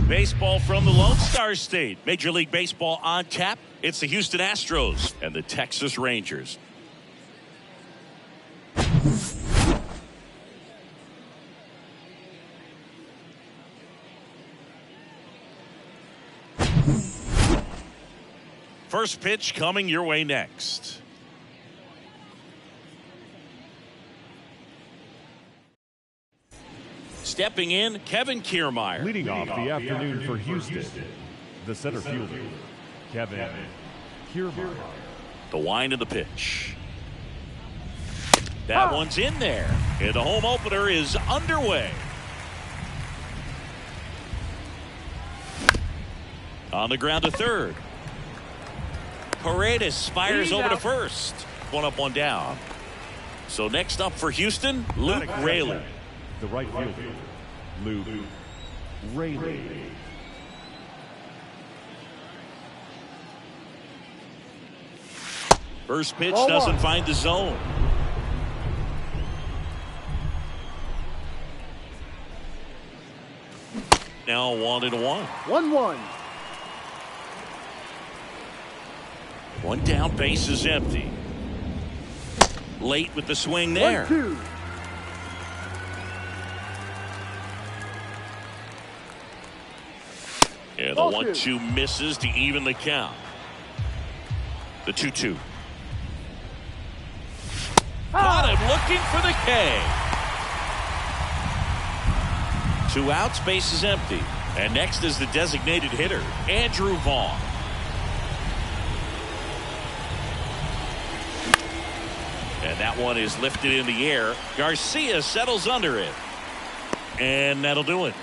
Baseball from the Lone Star State. Major League Baseball on tap. It's the Houston Astros and the Texas Rangers. First pitch coming your way next. Stepping in, Kevin Kiermaier. Leading off the afternoon for Houston, the center fielder, Kevin Kiermaier. The wind of the pitch. That one's in there. And the home opener is underway. On the ground to third. Paredes fires over to first. One up, one down. So next up for Houston, Luke Raley. The right fielder, Luke Raley. First pitch doesn't find the zone. Now 1-1. 1-1. One down, base is empty. Late with the swing there. 1-2. And the 1-2 misses to even the count. The 2-2. Caught him looking for the K. 2 outs, base is empty. And next is the designated hitter, Andrew Vaughn. And that one is lifted in the air. Garcia settles under it. And that'll do it.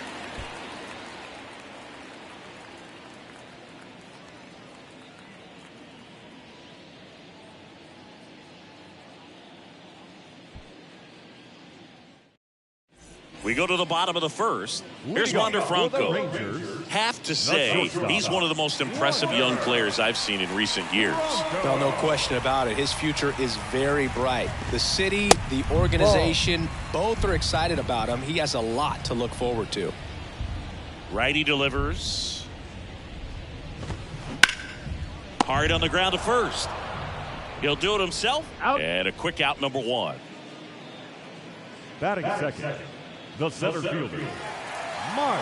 We go to the bottom of the first. Here's Wander Franco. Have to say, he's one of the most impressive young players I've seen in recent years. Well, no question about it. His future is very bright. The city, the organization, both are excited about him. He has a lot to look forward to. Righty delivers. Hard on the ground to first. He'll do it himself. Out. And a quick out, number 1. Batting second, the center fielder, Mark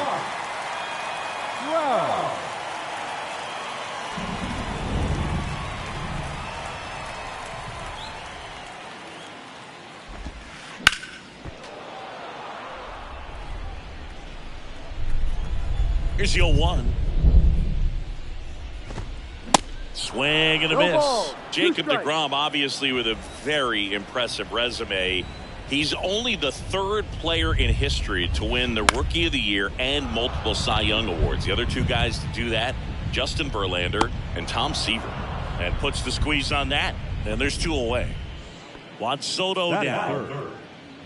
Trout. Here's the 0-1. Swing and a miss. Jacob deGrom, obviously with a very impressive resume. He's only the 3rd player in history to win the Rookie of the Year and multiple Cy Young awards. The other 2 guys to do that, Justin Verlander and Tom Seaver. And puts the squeeze on that. And there's 2 away. Juan Soto down.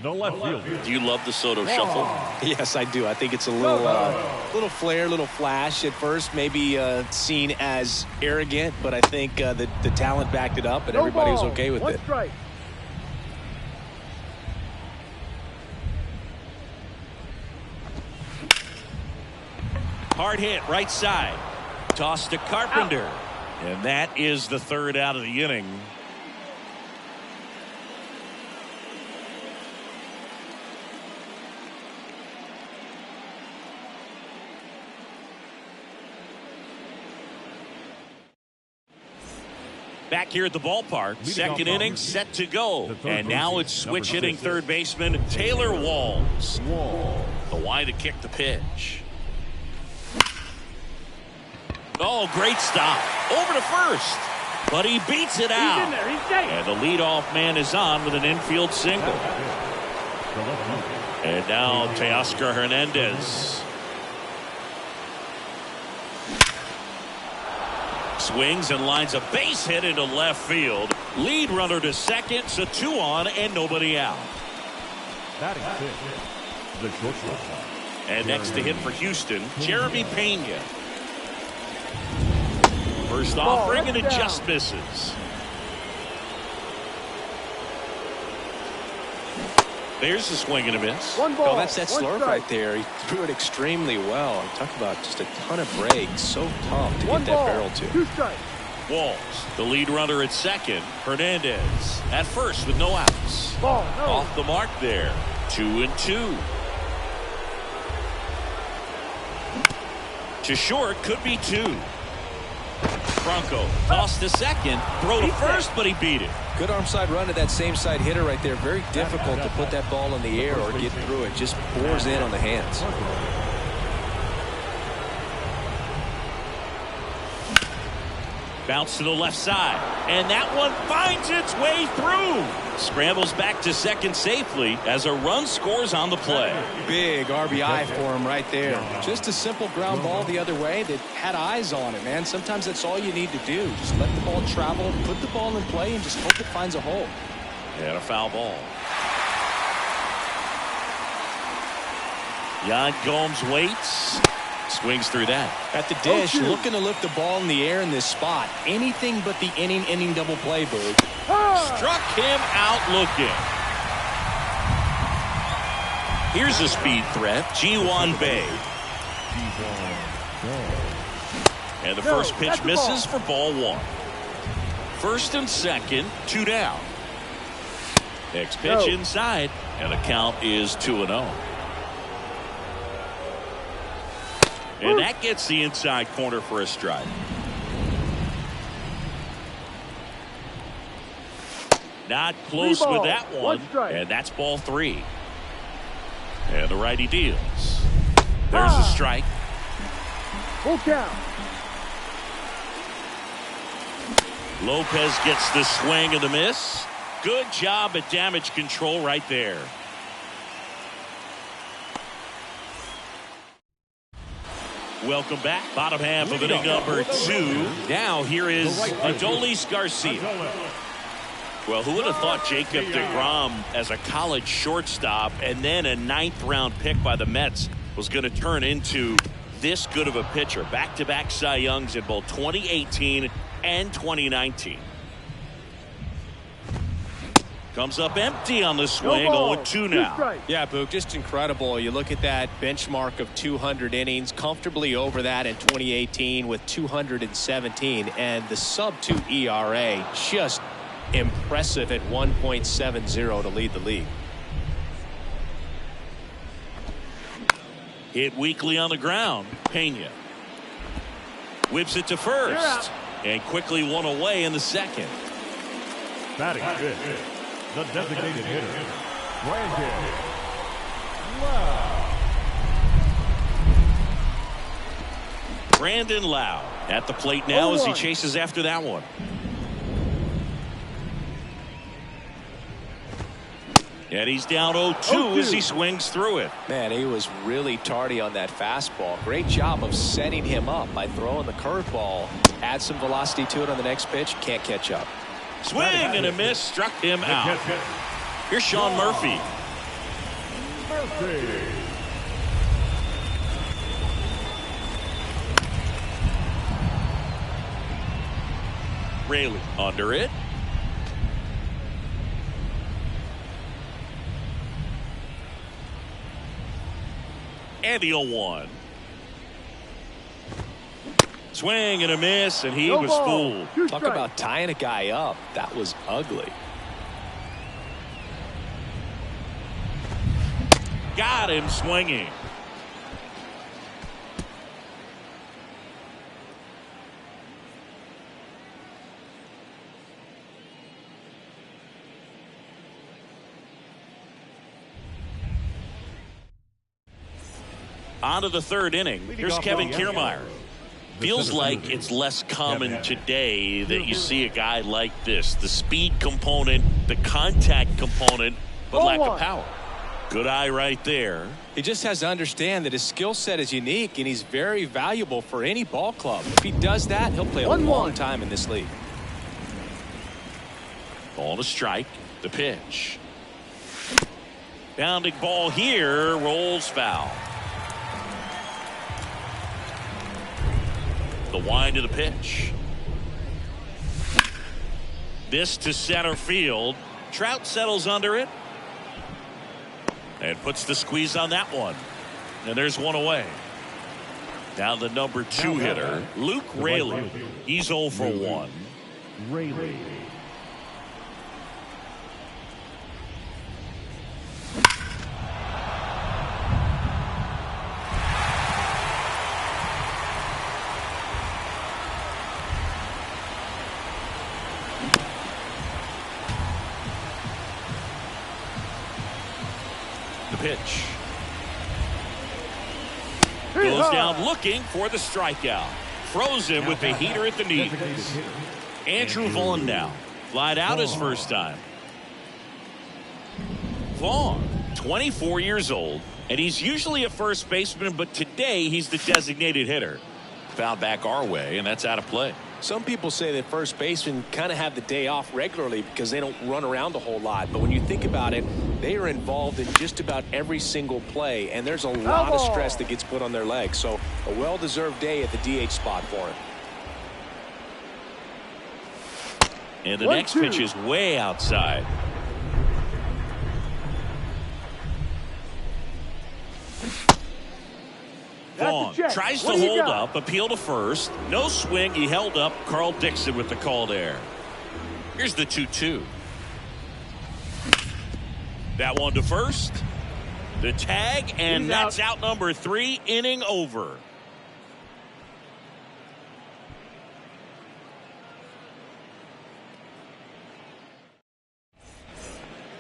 The left fielder. Do you love the Soto shuffle? Yes, I do. I think it's a little flair, little flash at first, maybe seen as arrogant, but I think the talent backed it up and everybody was okay with it. Strike. Hard hit, right side. Toss to Carpenter. And that is the 3rd out of the inning. Back here at the ballpark, second inning set to go. And now it's switch hitting third baseman Taylor Walls. The wind to kick the pitch. Oh, great stop. Over to first. But he beats it out. He's in there. He's safe. And the leadoff man is on with an infield single. And now Teoscar Hernandez. Swings and lines a base hit into left field. Lead runner to second, so 2 on and nobody out. Batting fifth, the shortstop. And next to hit for Houston, Jeremy Pena. First offering and it just misses. There's a swing and a miss. Oh, that's that slurve right there. He threw it extremely well. Talk about just a ton of breaks. So tough to get that barrel to. Walls, the lead runner at second. Hernandez at first with no outs. Off the mark there. 2-2. To short, could be 2. Bronco tossed to second, throw to first, but he beat it. Good arm side run to that same side hitter right there. Very difficult to put that ball in the air or get through it. Just pours in on the hands. Bounce to the left side, and that one finds its way through. Scrambles back to second safely as a run scores on the play. Big RBI for him right there. Just a simple ground ball the other way that had eyes on it, man. Sometimes that's all you need to do. Just let the ball travel, put the ball in play, and just hope it finds a hole. And a foul ball. Yan Gomes waits. Swings through that. At the dish, looking to lift the ball in the air in this spot. Anything but the inning double play, Boog. Struck him out looking. Here's a speed threat, Ji-Hwan Bae. And the first pitch misses for ball 1. First and second, 2 down. Next pitch inside, and the count is 2-0. And that gets the inside corner for a strike. Not close with that one. And that's ball 3. And the righty deals. There's a strike. Full count. Lopez gets the swing and the miss. Good job at damage control right there. Welcome back. Bottom half of inning number 2. Now here is Adolis Garcia. Well, who would have thought Jacob deGrom as a college shortstop and then a 9th round pick by the Mets was going to turn into this good of a pitcher. Back-to-back Cy Youngs in both 2018 and 2019. Comes up empty on the swing. 0-2 now. Yeah, Boog, just incredible. You look at that benchmark of 200 innings, comfortably over that in 2018 with 217, and the sub-2 ERA just impressive at 1.70 to lead the league. Hit weakly on the ground. Pena whips it to first and quickly one away in the second. Batting fifth, the designated hitter, Brandon Lau. Brandon Lau at the plate now as he chases after that one. And he's down 0-2 as he swings through it. Man, he was really tardy on that fastball. Great job of setting him up by throwing the curveball. Add some velocity to it on the next pitch. Can't catch up. Swing and a miss, struck him out. Here's Sean Murphy. Raley under it. And the 0-1. Swing and a miss, and he was fooled. Talk about tying a guy up. That was ugly. Got him swinging. On to the third inning. Here's Kevin Kiermaier. Feels like it's less common today that you see a guy like this. The speed component, the contact component, but lack of power. Good eye right there. He just has to understand that his skill set is unique and he's very valuable for any ball club. If he does that, he'll play a long time in this league. Ball to strike. The pitch. Bounding ball here. Rolls foul. The wind of the pitch. This to center field. Trout settles under it. And puts the squeeze on that one. And there's one away. Now the number 2 hitter, Luke Raley. He's 0 for 1. Raley. The pitch. Goes down looking for the strikeout. Throws him with the heater at the knees. Andrew Vaughn now. Flied out his first time. Vaughn, 24 years old, and he's usually a first baseman, but today he's the designated hitter. Fouled back our way, and that's out of play. Some people say that first basemen kind of have the day off regularly because they don't run around a whole lot. But when you think about it, they are involved in just about every single play, and there's a lot of stress that gets put on their legs. So a well-deserved day at the DH spot for him. And the next pitch is way outside. Vaughn tries to hold up, appeal to first. No swing. He held up. Carl Dixon with the call there. Here's the 2-2. That one to first. The tag, and that's out number 3. Inning over.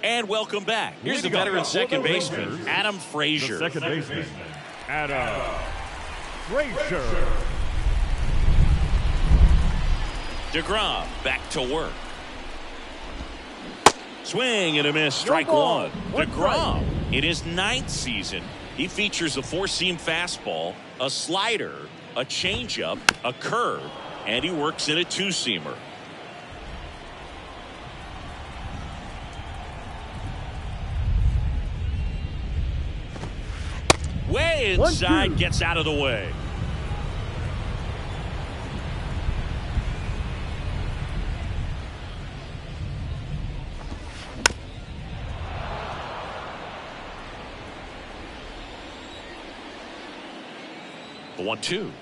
And welcome back. Here's the veteran second baseman, Adam Frazier. The second baseman, Adam Frazier. DeGrom back to work. Swing and a miss. Strike one. DeGrom, in his 9th season, he features a 4-seam fastball, a slider, a changeup, a curve, and he works in a 2-seamer. Way inside, gets out of the way. The 1-2.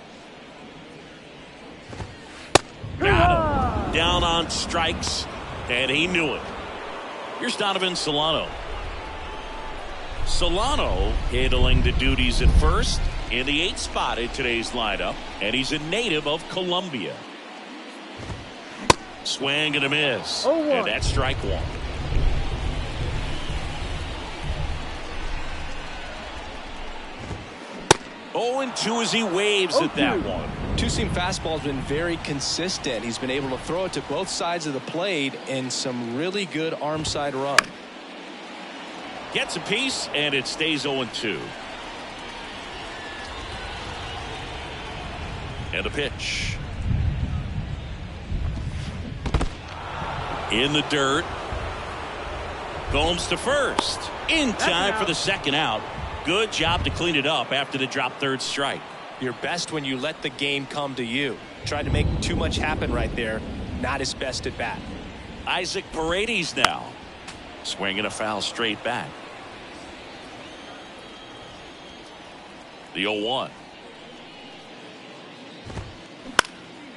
Got him. Down on strikes, and he knew it. Here's Donovan Solano. Solano handling the duties at first in the 8th spot in today's lineup, and he's a native of Colombia. Swing and a miss, and that's strike one. And 2 as he waves at that one. 2-seam fastball has been very consistent. He's been able to throw it to both sides of the plate in some really good arm side run. Gets a piece, and it stays 0-2. And a pitch. In the dirt. Gomes to first. In time for the second out. Good job to clean it up after the drop third strike. You're best when you let the game come to you. Tried to make too much happen right there. Not his best at bat. Isaac Paredes now. Swinging a foul straight back. The 0-1.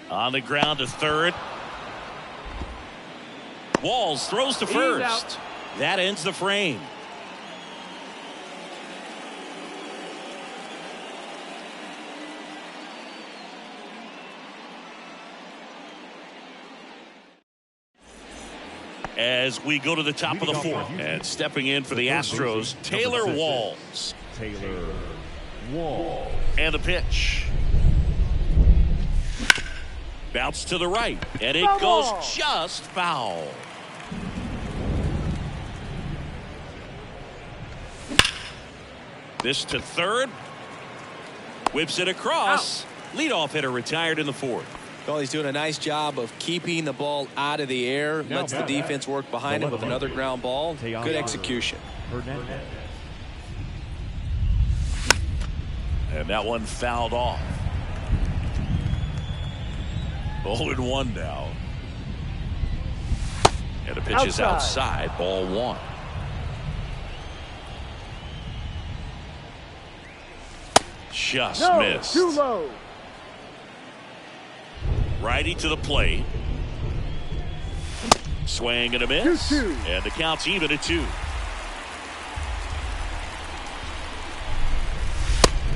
On the ground to third. Walls throws to first. That ends the frame. As we go to the top of the 4th, and stepping in for the Astros, Taylor Walls. Taylor Walls. And the pitch. Bounce to the right, and it goes just foul. This to third. Whips it across. Leadoff hitter retired in the 4th. Well, he's doing a nice job of keeping the ball out of the air. Lets the defense work behind him with another ground ball. Good execution. And that one fouled off. 0-1 now. And the pitch is outside. Ball 1. just No, missed. too low. Righty to the plate. Swing and a miss. 2-2. And the count's even at 2.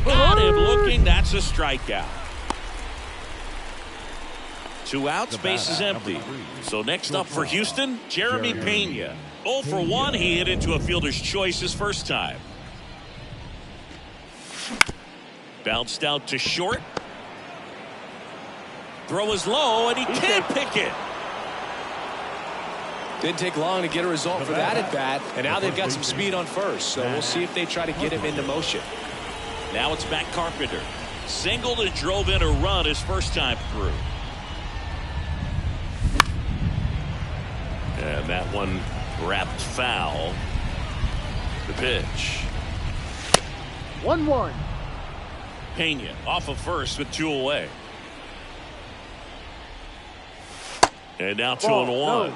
Got him looking. That's a strikeout. 2 outs, base is empty. So next up for Houston, Jeremy Pena. 0 for 1. He hit into a fielder's choice his first time. Bounced out to short. Throw is low, and he can't pick it. Didn't take long to get a result for that at bat, and now they've got some speed on first, so we'll see if they try to get him into motion. Now it's Matt Carpenter. Singled and drove in a run his first time through. And that one wrapped foul. The pitch. 1-1. Pena off of first with 2 away. And now 2-1. No.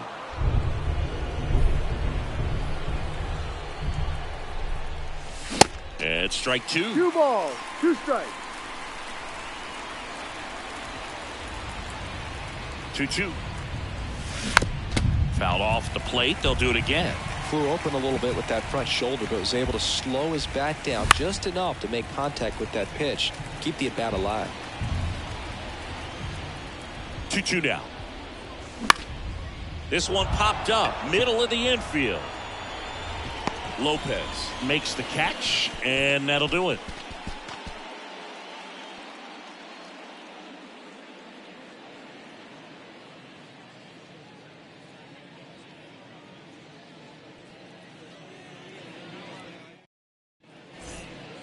And strike 2. 2 balls, 2 strikes. 2-2. Fouled off the plate. They'll do it again. Flew open a little bit with that front shoulder, but was able to slow his bat down just enough to make contact with that pitch. Keep the at-bat alive. 2-2 now. This one popped up. Middle of the infield. Lopez makes the catch, and that'll do it.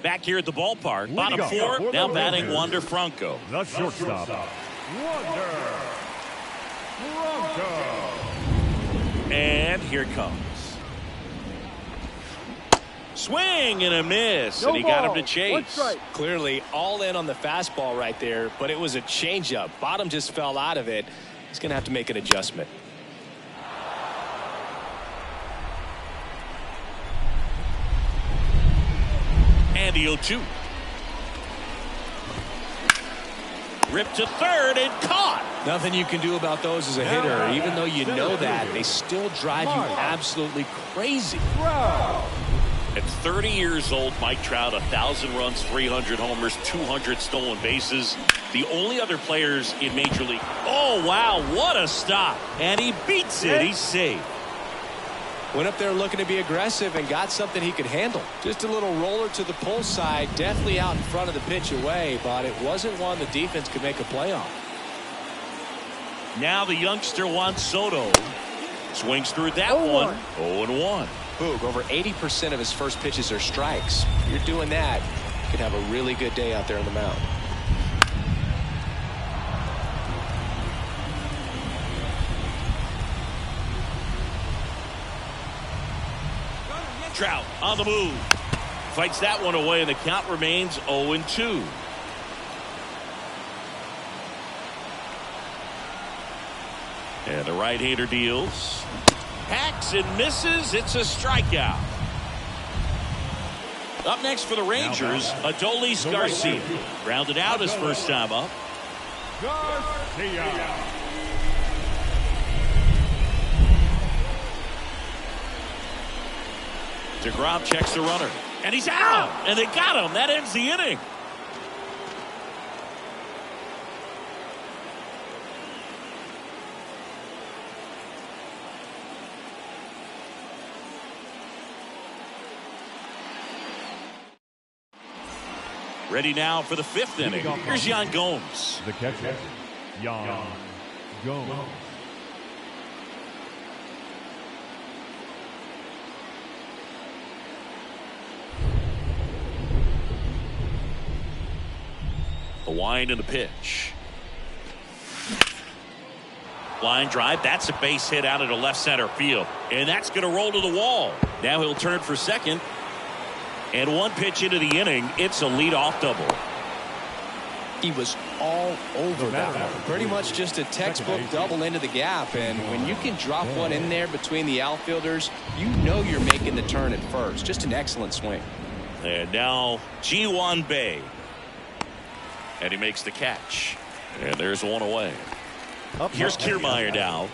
Back here at the ballpark, bottom 4, now batting Wander Franco. The shortstop, Wander Franco. And here it comes. Swing and a miss, and he got him to chase. Clearly all in on the fastball right there, but it was a changeup. Bottom just fell out of it. He's going to have to make an adjustment. And the 0-2. Ripped to third and caught. Nothing you can do about those as a hitter. Even though you know that, they still drive you absolutely crazy. At 30 years old, Mike Trout, 1,000 runs, 300 homers, 200 stolen bases. The only other players in Major League. Oh, wow, what a stop. And he beats it. He's safe. Went up there looking to be aggressive and got something he could handle. Just a little roller to the pull side, definitely out in front of the pitch away, but it wasn't one the defense could make a play on. Now the youngster Juan Soto swings through that one. 0-1. Boog, over 80% of his first pitches are strikes. If you're doing that, you could have a really good day out there on the mound. Trout on the move. Fights that one away, and the count remains 0-2. And the right-hander deals. Hacks and misses. It's a strikeout. Up next for the Rangers, Adolis Garcia. Grounded out his first time up. Garcia. DeGrom checks the runner. And he's out. And they got him. That ends the inning. Ready now for the 5th inning. Here's Yan Gomes. The catcher, Yan Gomes. The wind and the pitch. Line drive. That's a base hit out into left center field. And that's going to roll to the wall. Now he'll turn for second. And one pitch into the inning. It's a leadoff double. He was all over that one. Pretty much just a textbook double into the gap. And when you can drop one in there between the outfielders, you know you're making the turn at first. Just an excellent swing. And now Ji-Hwan Bae. And he makes the catch. And there's one away. Here's Kiermaier now.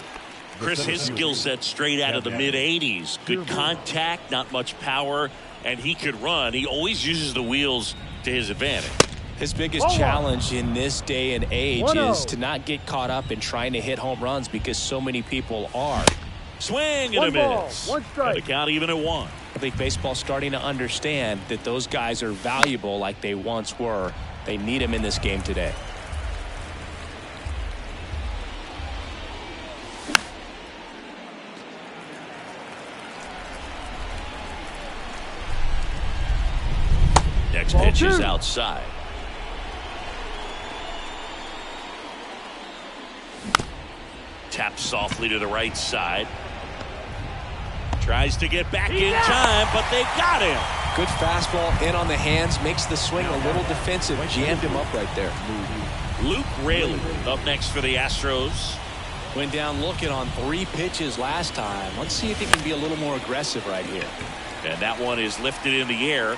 Chris, his skill set straight out of the mid-80s. Good contact, not much power, and he could run. He always uses the wheels to his advantage. His biggest challenge in this day and age is to not get caught up in trying to hit home runs because so many people are. Swing and a miss. And the count even at 1. I think baseball's starting to understand that those guys are valuable like they once were. They need him in this game today. Next pitch is outside. Taps softly to the right side. Tries to get back in time, but they got him. Good fastball in on the hands, makes the swing a little defensive, jammed him up right there. Luke Raley up next for the Astros. Went down looking on 3 pitches last time. Let's see if he can be a little more aggressive right here. And that one is lifted in the air.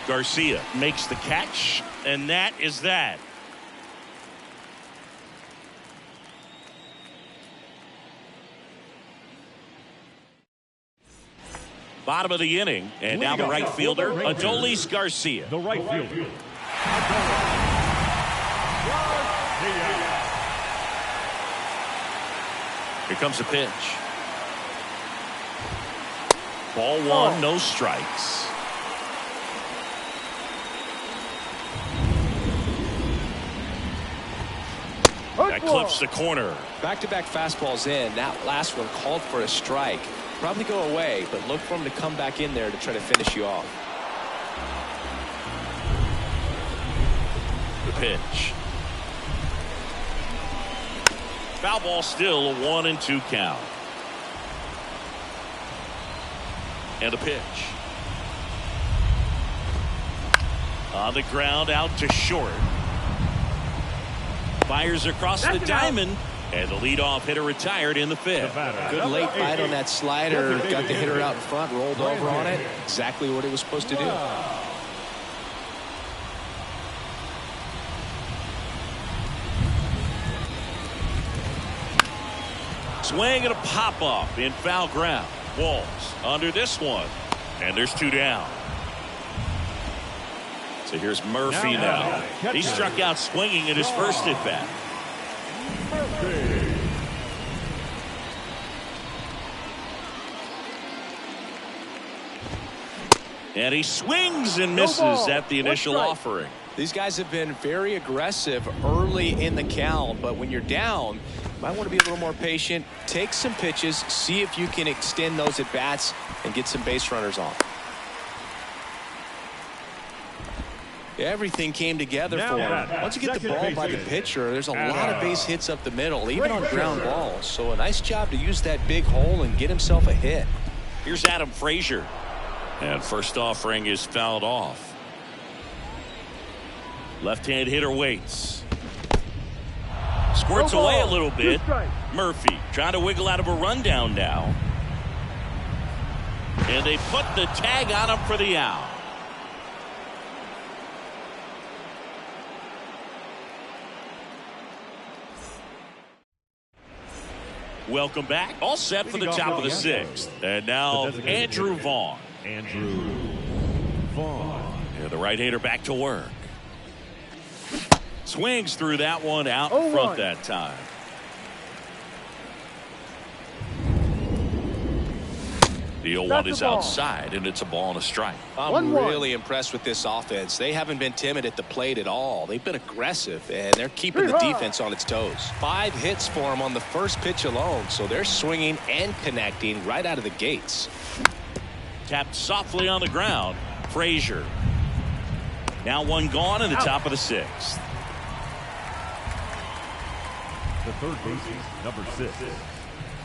Garcia makes the catch, and that is that. Bottom of the inning, and now the right fielder, Adolis Garcia. The right fielder. Here comes the pitch. Ball 1, no strikes. That clips the corner. Back-to-back fastballs in. That last one called for a strike. Probably go away, but look for him to come back in there to try to finish you off. The pitch. Foul ball still, a 1-2 count. And a pitch. On the ground, out to short. Fires across the diamond. And the leadoff hitter retired in the 5th. Good late bite on that slider. Got the hitter out in front, rolled over on it. Exactly what he was supposed to do. Swing and a pop-up in foul ground. Walls under this one. And there's 2 down. So here's Murphy now. He struck out swinging in his first at-bat. And he swings and misses at the initial offering. These guys have been very aggressive early in the count, but when you're down, you might want to be a little more patient. Take some pitches, see if you can extend those at bats and get some base runners on. Everything came together for him. Once you get the ball by the pitcher, there's a lot of base hits up the middle, even on ground balls. So a nice job to use that big hole and get himself a hit. Here's Adam Frazier. And first offering is fouled off. Left-hand hitter waits. Squirts away a little bit. Murphy trying to wiggle out of a rundown now. And they put the tag on him for the out. Welcome back. All set for the top of the 6th. And now Andrew Vaughn. Andrew Vaughn. Yeah, the right-hander back to work. Swings through that one out in front that time. The 0-1 is outside, and it's a ball and a strike. I'm really impressed with this offense. They haven't been timid at the plate at all. They've been aggressive, and they're keeping the defense on its toes. 5 hits for them on the first pitch alone, so they're swinging and connecting right out of the gates. Tapped softly on the ground. Frazier. Now 1 gone in the top of the 6th. The third baseman, number 6,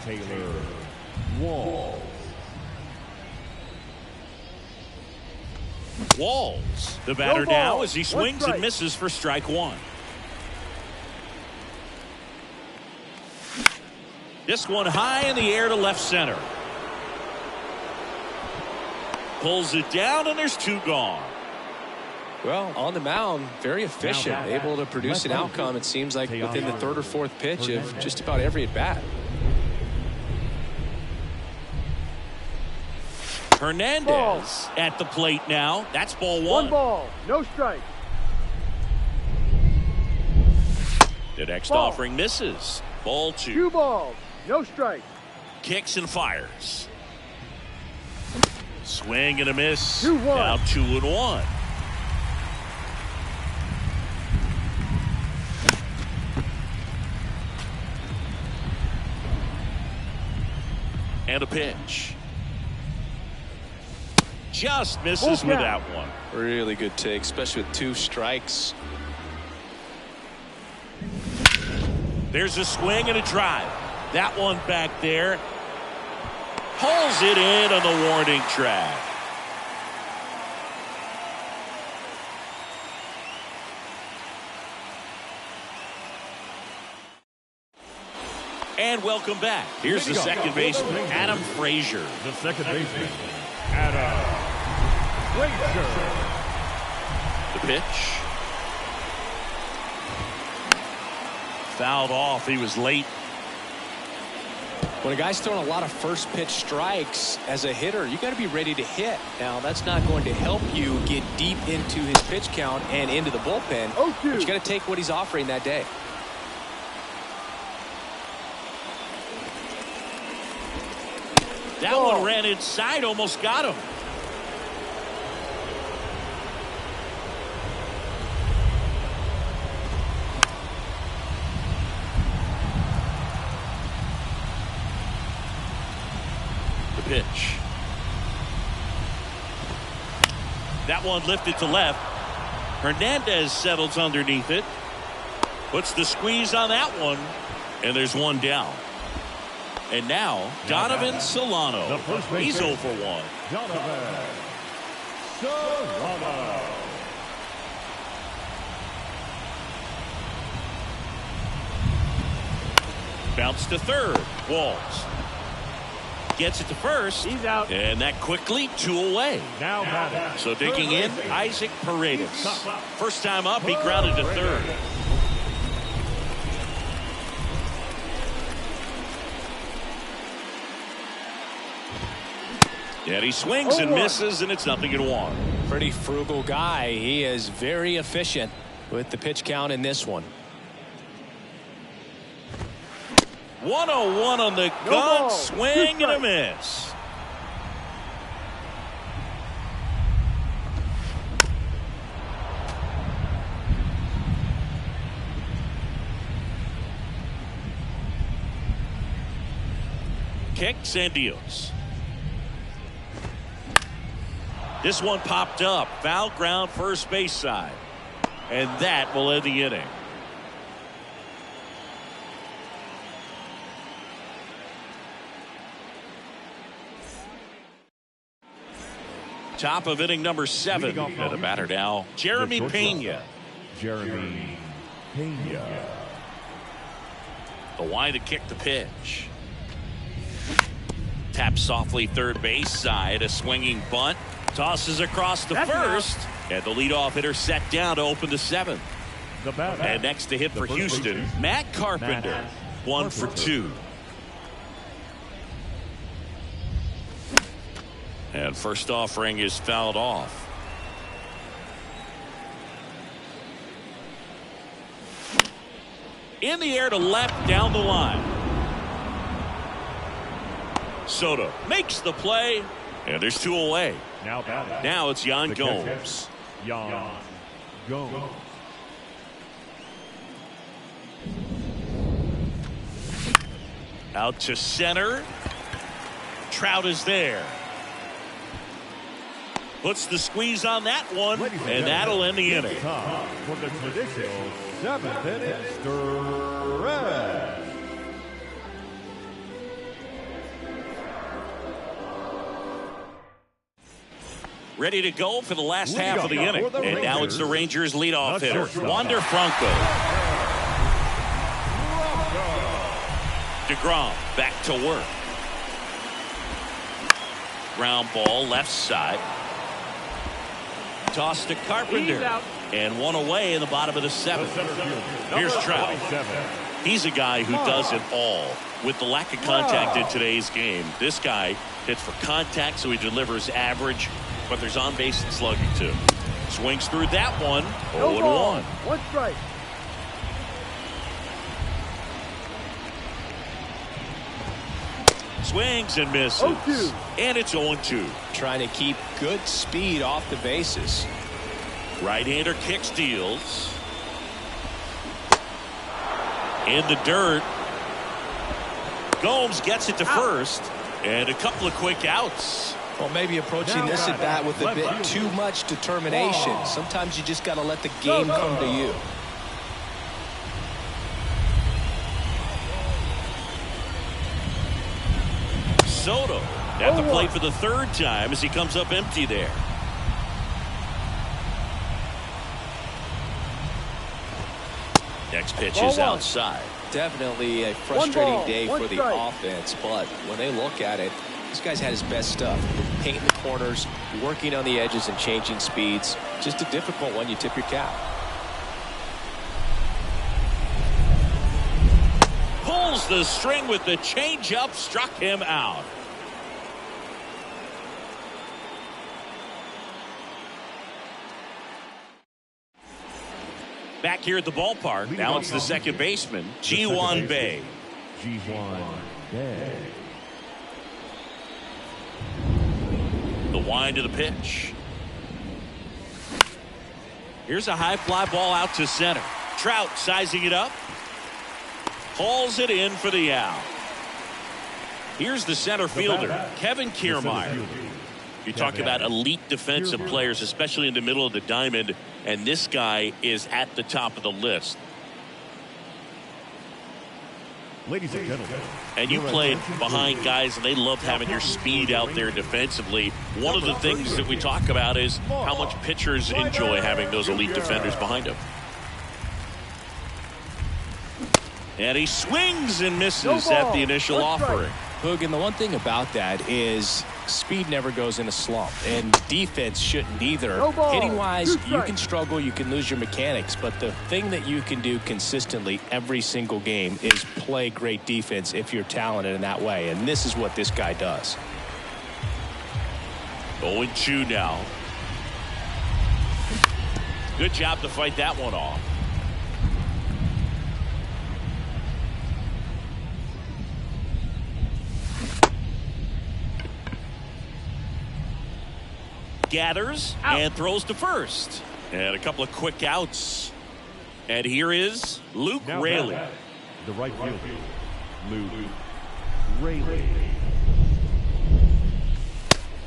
Taylor Walls. Walls, the batter now as he swings and misses for strike 1. This one high in the air to left center. Pulls it down, and there's 2 gone. Well, on the mound, very efficient, able to produce an outcome, it seems like, within the third or fourth pitch of just about every at-bat. Hernandez at the plate now. That's ball one. 1 ball, no strike. The next Ball. offering misses. Ball 2. 2 balls, no strike. Kicks and fires. Swing and a miss. 2-1. Now 2-1. And a pitch. Just misses with that one. Really good take, especially with 2 strikes. There's a swing and a drive. That one back there. Pulls it in on the warning track. And welcome back. Here's the second baseman, Adam Frazier. The second baseman, Adam Frazier. The pitch. Fouled off. He was late. When a guy's throwing a lot of first pitch strikes as a hitter, you got to be ready to hit. Now, that's not going to help you get deep into his pitch count and into the bullpen. But you got to take what he's offering that day. That one ran inside, almost got him. The pitch. That one lifted to left. Hernandez settles underneath it. Puts the squeeze on that one. And there's one down. And now, Donovan Solano. He's 0 for 1. Donovan Solano. Bounce to third. Walls. Gets it to first. He's out. And that quickly 2 away. Now batting. So digging in, Isaac Paredes. First time up, he grounded to third. And he swings and misses, and it's 0-1. Pretty frugal guy. He is very efficient with the pitch count in this one. 1-0-1 on the gun. Swing and a miss. Kicks and deals. This one popped up. Foul ground first base side. And that will end the inning. Top of inning number 7. And the batter now, Jeremy Pena. Jeremy Pena. The wide to kick the pitch. Taps softly third base side. A swinging bunt. Tosses across the first. And the leadoff hitter set down to open the 7th. And next to hit for Houston, Matt Carpenter. 1 for 2. And first offering is fouled off. In the air to left, down the line. Soto makes the play, and there's 2 away. Now it's Yan Gomes. Yan Gomes. Out to center. Trout is there. Puts the squeeze on that one, and that'll end the inning. For the traditional 7th inning stretch. Ready to go for the last half of the inning. And now it's the Rangers leadoff hitter, Wander Franco. DeGrom back to work. Ground ball left side. Toss to Carpenter. And one away in the bottom of the seventh. Here's Trout. He's a guy who does it all. With the lack of contact in today's game, this guy hits for contact, so he delivers average, but there's on base and slugging too. Swings through that one. 0-1. One strike. Swings and misses. 0-2. And it's 0-2. Trying to keep good speed off the bases. Right-hander kick steals. In the dirt. Gomes gets it to first. And a couple of quick outs. Well, maybe approaching this at bat with a bit too much determination. Sometimes you just got to let the game come to you. Soto at the plate for the third time as he comes up empty there. Next pitch is outside. Definitely a frustrating day for the offense, but when they look at it, this guy's had his best stuff. Painting the corners, working on the edges, and changing speeds. Just a difficult one. You tip your cap. Pulls the string with the changeup, struck him out. Back here at the ballpark, now it's the second baseman, Ji-Hwan Bae. Ji-Hwan Bae. The wind of the pitch. Here's a high fly ball out to center. Trout sizing it up. Hauls it in for the out. Here's the center fielder, Kevin Kiermaier. You talk about elite defensive players, especially in the middle of the diamond, and this guy is at the top of the list. Ladies and gentlemen. And you played behind guys, and they love having your speed out there defensively. One of the things that we talk about is how much pitchers enjoy having those elite defenders behind them. And he swings and misses at the initial offering. Hoog, and the one thing about that is speed never goes in a slump, and defense shouldn't either. Hitting-wise, you can struggle, you can lose your mechanics, but the thing that you can do consistently every single game is play great defense if you're talented in that way, and this is what this guy does. 0-2 now. Good job to fight that one off. Gathers and throws to first. And a couple of quick outs. And here is Luke Raley. The right fielder, Luke Raley.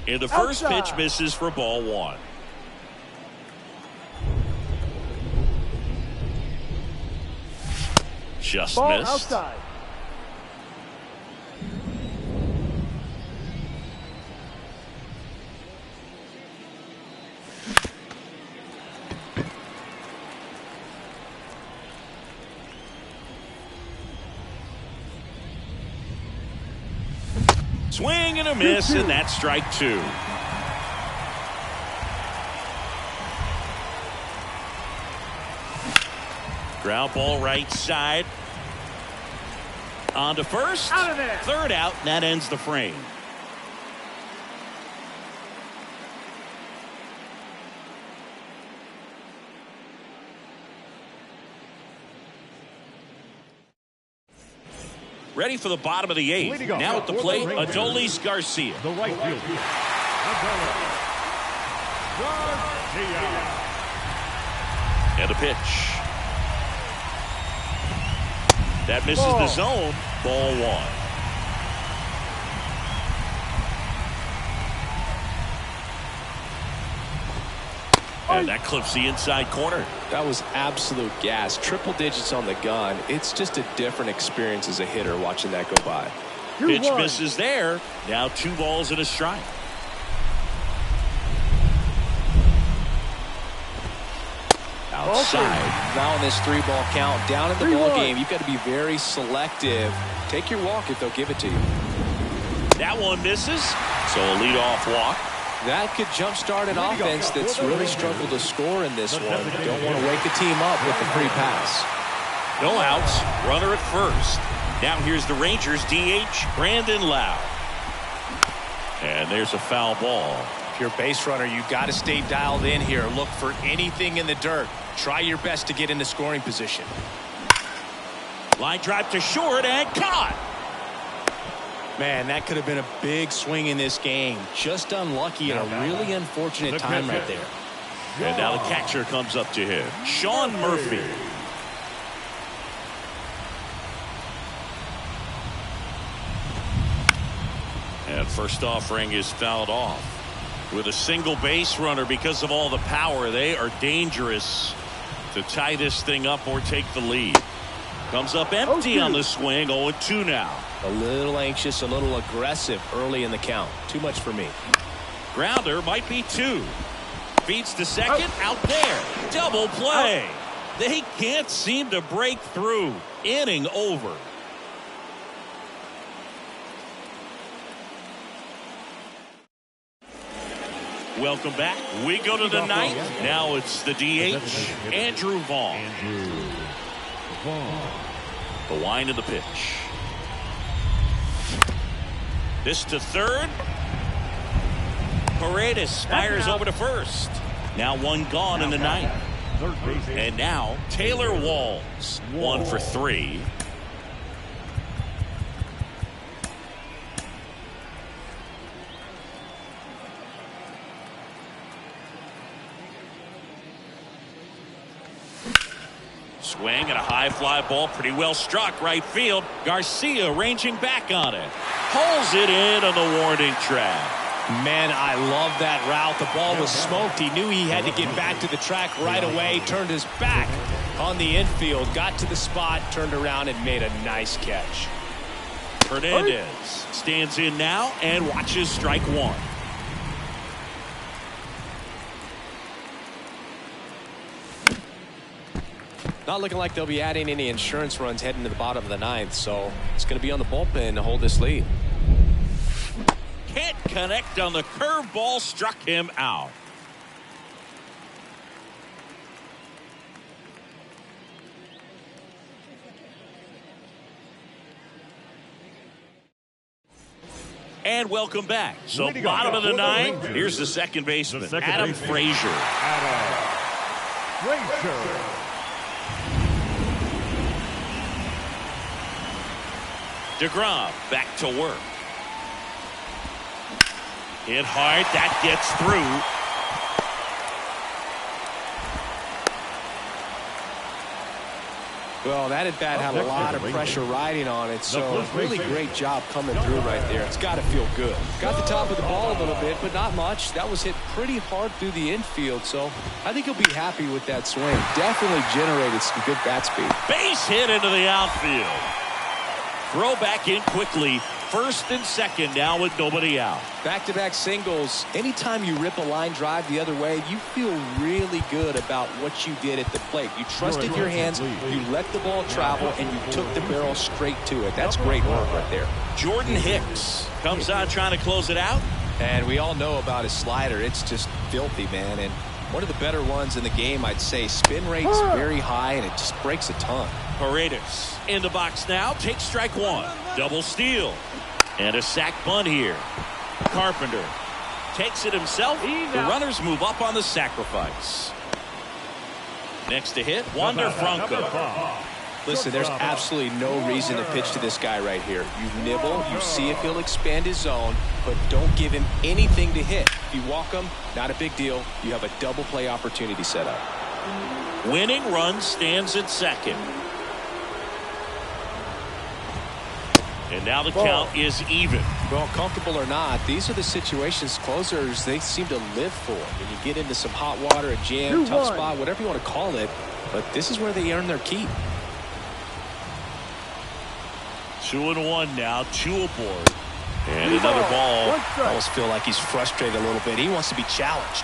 And the first pitch misses for ball one. Just missed. Outside. Swing and a miss, and that's strike two. Ground ball right side. On to first. Out of there. Third out, and that ends the frame. Ready for the bottom of the eighth. Now at the plate, Adolis Garcia. The right fielder, Adolis Garcia. And a pitch. That misses the zone. Ball one. And that clips the inside corner. That was absolute gas. Triple digits on the gun. It's just a different experience as a hitter watching that go by. Pitch misses there. Now 2 balls and a strike. Outside. Now on this 3-ball count, down in the ball game, you've got to be very selective. Take your walk if they'll give it to you. That one misses. So a leadoff walk. That could jumpstart an offense that's really struggled to score in this one. Don't want to wake the team up with the free pass. No outs. Runner at first. Now here's the Rangers DH, Brandon Lowe. And there's a foul ball. If you're a base runner, you've got to stay dialed in here. Look for anything in the dirt. Try your best to get into scoring position. Line drive to short and caught. Man, that could have been a big swing in this game. Just unlucky and a really unfortunate time right there. And now the catcher comes up to him, Sean Murphy. And first offering is fouled off. With a single base runner, because of all the power, they are dangerous to tie this thing up or take the lead. Comes up empty on the swing. 0-2 now. A little anxious, a little aggressive early in the count. Too much for me. Grounder might be 2. Feeds to second. Out there. Double play. They can't seem to break through. Inning over. Welcome back. We go to the ninth. Now it's the DH, Andrew Vaughn. The wind of the pitch. This to third. Paredes fires over to first. Now one gone in the ninth. And now Taylor Walls. 1 for 3. Swing and a high fly ball, pretty well struck right field. Garcia ranging back on it. Pulls it in on the warning track. Man, I love that route. The ball was smoked. He knew he had to get back to the track right away. Turned his back on the infield. Got to the spot, turned around, and made a nice catch. Hernandez stands in now and watches strike 1. Not looking like they'll be adding any insurance runs heading to the bottom of the ninth, so it's going to be on the bullpen to hold this lead. Can't connect on the curveball, struck him out. And welcome back. So bottom of the ninth, here's the second baseman, Adam Frazier. DeGrom back to work. Hit hard. That gets through. Well, that at bat had a lot of pressure riding on it, so really great job coming through right there. It's got to feel good. Got the top of the ball a little bit, but not much. That was hit pretty hard through the infield, so I think he'll be happy with that swing. Definitely generated some good bat speed. Base hit into the outfield. Throw back in quickly. First and second now with nobody out. Back-to-back singles. Anytime you rip a line drive the other way, you feel really good about what you did at the plate. You trusted your hands, you let the ball travel, and you took the barrel straight to it. That's great work right there. Jordan Hicks comes out trying to close it out. And we all know about his slider. It's just filthy, man. And one of the better ones in the game, I'd say. Spin rate's very high, and it just breaks a ton. Paredes in the box now. Takes strike 1. Double steal. And a sac bunt here. Carpenter takes it himself. The runners move up on the sacrifice. Next to hit, Wander Franco. Listen, there's absolutely no reason to pitch to this guy right here. You nibble, you see if he'll expand his zone, but don't give him anything to hit. If you walk him, not a big deal. You have a double play opportunity set up. Winning run stands at second. And now the count is even. Well, comfortable or not, these are the situations closers they seem to live for. When you get into some hot water, a jam, tough spot, whatever you want to call it, but this is where they earn their keep. 2-1 now, 2 aboard. And another ball. I almost feel like he's frustrated a little bit. He wants to be challenged.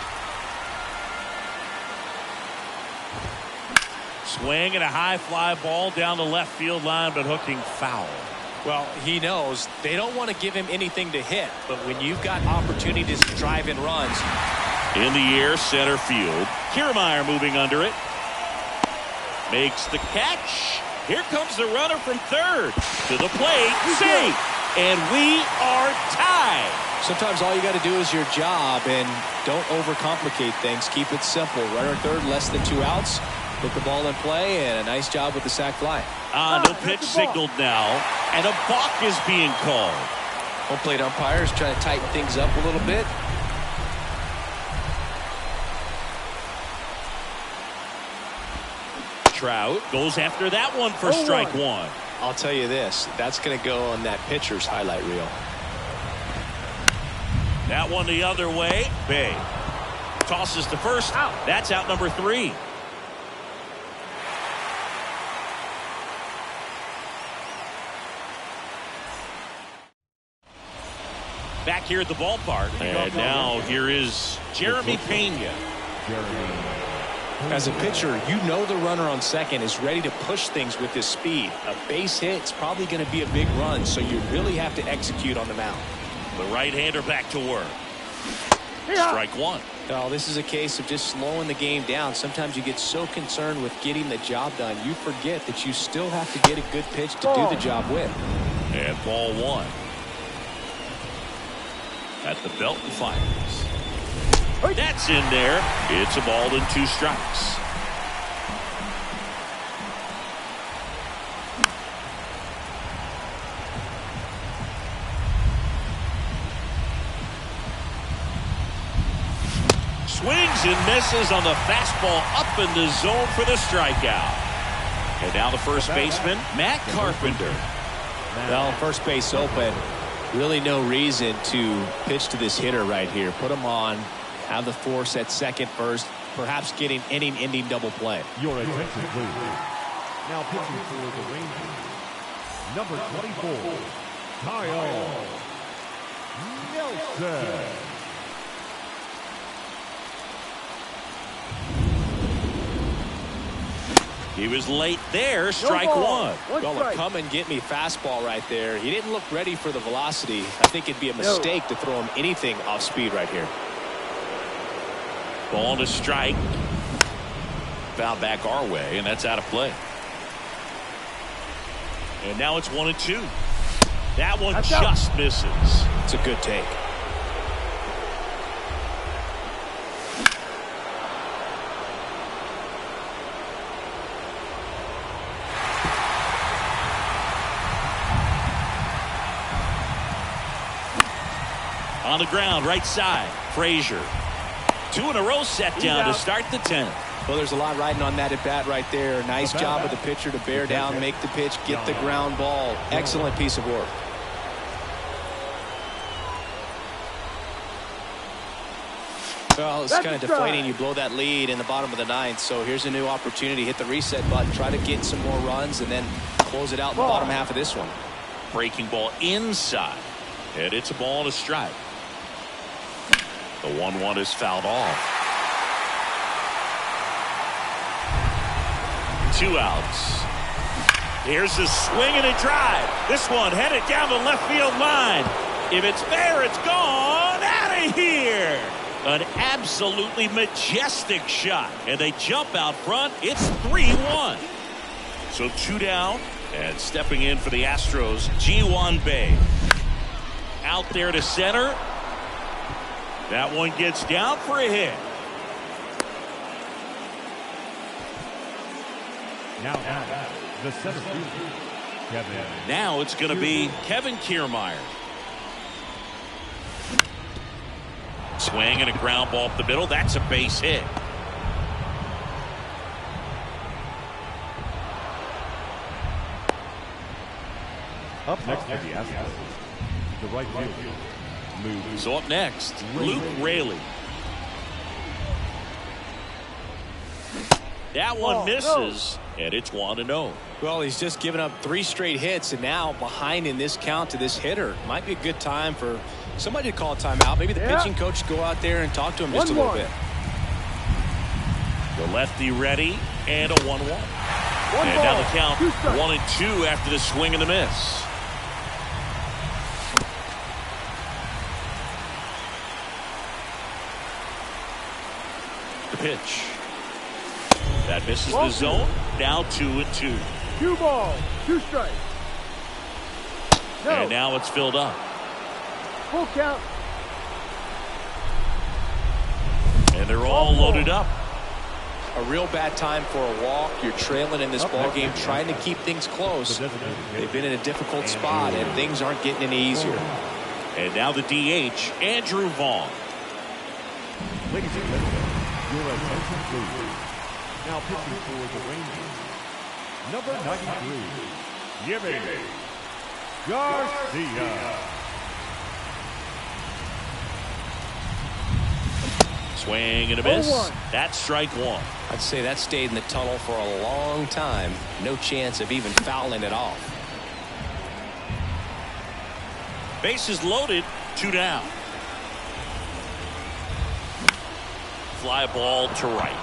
Swing and a high fly ball down the left field line, but hooking foul. Well, he knows they don't want to give him anything to hit, but when you've got opportunities to drive in runs. In the air, center field. Kiermaier moving under it. Makes the catch. Here comes the runner from third. To the plate. Safe. And we are tied. Sometimes all you got to do is your job, and don't overcomplicate things. Keep it simple. Runner third, less than 2 outs. Put the ball in play, and a nice job with the sac fly. No pitch signaled now, and a balk is being called. Home plate umpires trying to tighten things up a little bit. Trout goes after that one for strike one. I'll tell you this, that's going to go on that pitcher's highlight reel. That one the other way. Bay tosses to first. Out. That's out number 3. Back here at the ballpark. And now here is Jeremy Pena. As a pitcher, you know the runner on second is ready to push things with his speed. A base hit is probably going to be a big run, so you really have to execute on the mound. The right-hander back to work. Strike one. Well, this is a case of just slowing the game down. Sometimes you get so concerned with getting the job done, you forget that you still have to get a good pitch to do the job with. And ball one. At the belt and fires. That's in there. It's a ball and 2 strikes. Swings and misses on the fastball up in the zone for the strikeout. And now the first baseman, Matt Carpenter. Well, first base open. Really no reason to pitch to this hitter right here. Put him on. Have the force at second first. Perhaps getting inning-ending double play. Your attention, please. Now pitching for the Rangers, number 24, Kyle Nelson. He was late there. Strike one. Well, a come and get me fastball right there. He didn't look ready for the velocity. I think it'd be a mistake to throw him anything off speed right here. Ball to strike. Foul back our way, and that's out of play. And now it's 1-2. That one just misses. It's a good take. On the ground, right side, Frazier. 2 in a row set down to start the 10th. Well, there's a lot riding on that at bat right there. Nice job of the pitcher to bear down, make the pitch, get the ground ball. Excellent piece of work. Well, it's kind of deflating. You blow that lead in the bottom of the 9th. So here's a new opportunity. Hit the reset button, try to get some more runs, and then close it out in the bottom half of this one. Breaking ball inside. And it's a ball and a strike. The 1-1 is fouled off. 2 outs. Here's a swing and a drive. This one headed down the left field line. If it's there, it's gone. Out of here. An absolutely majestic shot. And they jump out front. It's 3-1. So 2 down. And stepping in for the Astros, Ji-Hwan Bae. Out there to center. That one gets down for a hit. Now the center fielder, Kevin. Now it's going to be Kevin Kiermaier. Swing and a ground ball up the middle. That's a base hit. Up next for the Astros, the right fielder. So up next, Luke Raley. That one misses, and it's 1-0. Well, he's just given up 3 straight hits, and now behind in this count to this hitter. Might be a good time for somebody to call a timeout. Maybe the pitching coach go out there and talk to him just a little bit. The lefty ready, and a 1-1. And now the count 1-2 after the swing and the miss. pitch. That misses the zone. Now 2-2. 2 balls, 2 strikes. No. And now it's filled up. Full count. And they're all loaded up. A real bad time for a walk. You're trailing in this ball game, trying to keep things close. They've been in a difficult spot, and things aren't getting any easier. And now the DH, Andrew Vaughn. Ladies and gentlemen, your attention please. Now pitching for the Rangers, number 93, Yimi Garcia. Swing and a miss. 0-1. That's strike one. I'd say that stayed in the tunnel for a long time. No chance of even fouling it off. Bases loaded, 2 down. Fly ball to right.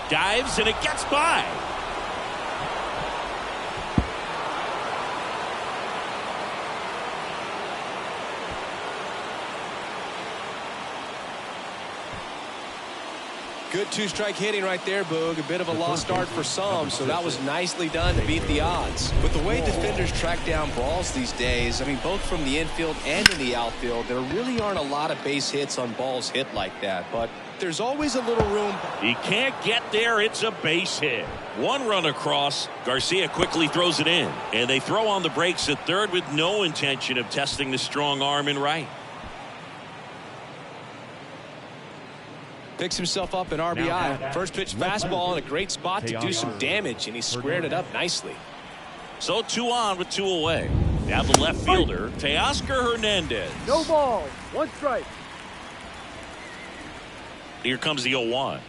Dives and it gets by. Good 2-strike hitting right there, Boog. A bit of a lost start for some, so that was nicely done to beat the odds. With the way defenders track down balls these days, I mean, both from the infield and in the outfield, there really aren't a lot of base hits on balls hit like that, but there's always a little room. He can't get there. It's a base hit. 1 run across. Garcia quickly throws it in, and they throw on the brakes at third with no intention of testing the strong arm in right. Picks himself up an RBI. First pitch fastball in a great spot to do some damage, and he squared it up nicely. So 2 on with 2 away. Now the left fielder, Teoscar Hernandez. No balls, 1 strike. Here comes the 0-1.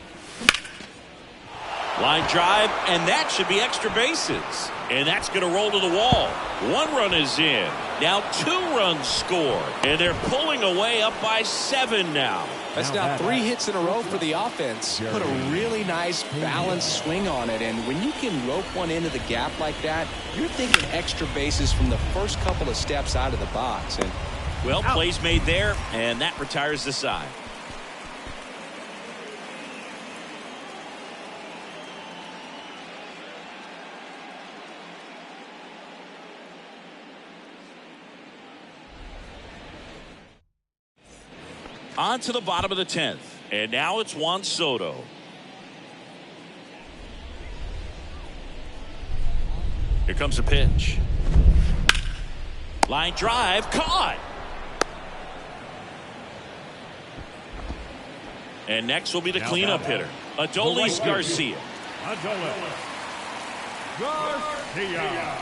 Line drive, and that should be extra bases. And that's going to roll to the wall. 1 run is in. Now 2 runs scored. And they're pulling away up by 7 now. That's now 3 hits in a row for the offense. Put a really nice balanced swing on it, and when you can rope one into the gap like that, you're thinking extra bases from the first couple of steps out of the box. And well, plays made there, and that retires the side. On to the bottom of the 10th, and now it's Juan Soto. Here comes a pitch. Line drive, caught. And next will be the cleanup hitter, Adolis Garcia. Adolis Garcia.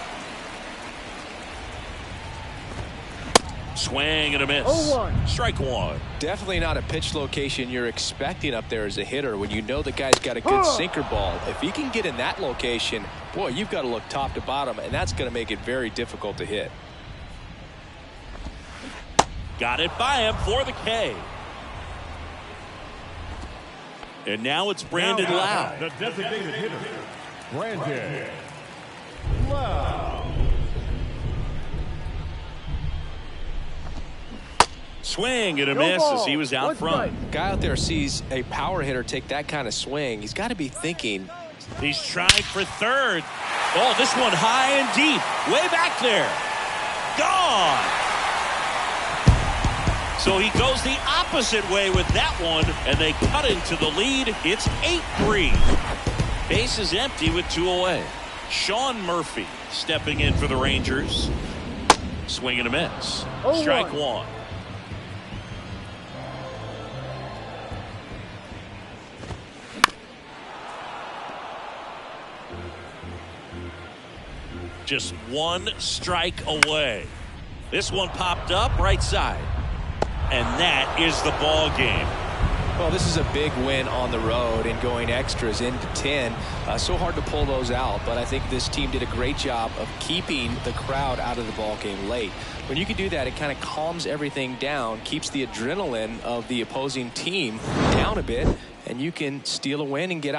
Swing and a miss. 0-1. Strike one. definitely not a pitch location you're expecting up there as a hitter when you know the guy's got a good sinker ball. If he can get in that location, boy, you've got to look top to bottom, and that's going to make it very difficult to hit. Got it by him for the K. And now it's Brandon Lau. The designated hitter, Brandon Lau. Swing and a miss as he was out front. Guy out there sees a power hitter take that kind of swing. He's got to be thinking. He's trying for third. Oh, this one high and deep. Way back there. Gone. So he goes the opposite way with that one, and they cut into the lead. It's 8-3. Base is empty with 2 away. Sean Murphy stepping in for the Rangers. Swing and a miss. Strike one. Just 1 strike away. This one popped up right side. And that is the ball game. Well, this is a big win on the road and going extras into 10. So hard to pull those out, but I think this team did a great job of keeping the crowd out of the ball game late. When you can do that, it kind of calms everything down, keeps the adrenaline of the opposing team down a bit, and you can steal a win and get out.